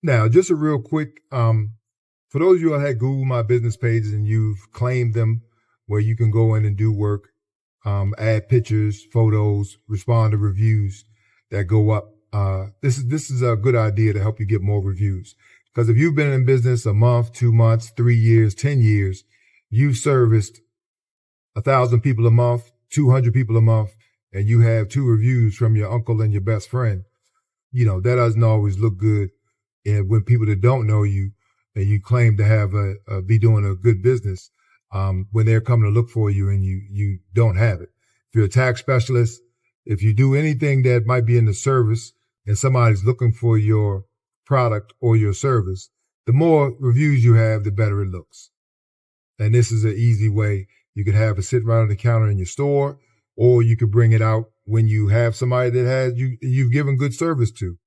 Now, just a real quick, for those of you that had Google My Business pages and you've claimed them where you can go in and do work, add pictures, photos, respond to reviews that go up. This is a good idea to help you get more reviews. Because if you've been in business a month, 2 months, 3 years, 10 years, you've serviced 1,000 people a month, 200 people a month, and you have 2 reviews from your uncle and your best friend. That doesn't always look good. And when people that don't know you and you claim to have be doing a good business, when they're coming to look for you and you don't have it. If you're a tax specialist, if you do anything that might be in the service and somebody's looking for your product or your service, the more reviews you have, the better it looks. And this is an easy way. You could have it sit right on the counter in your store, or you could bring it out when you have somebody that has you've given good service to.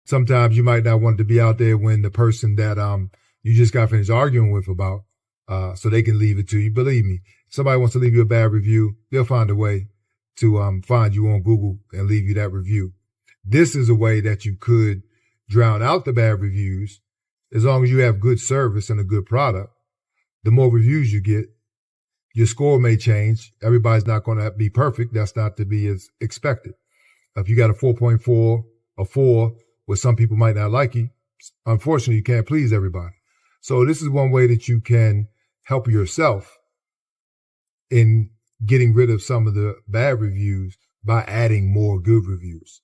Sometimes you might not want to be out there when the person that you just got finished arguing with about, so they can leave it to you. Believe me, if somebody wants to leave you a bad review, they'll find a way to find you on Google and leave you that review. This is a way that you could drown out the bad reviews. As long as you have good service and a good product, the more reviews you get, your score may change. Everybody's not going to be perfect. That's not to be as expected. If you got a 4.4, a 4, where some people might not like you, unfortunately, you can't please everybody. So this is one way that you can help yourself in getting rid of some of the bad reviews by adding more good reviews.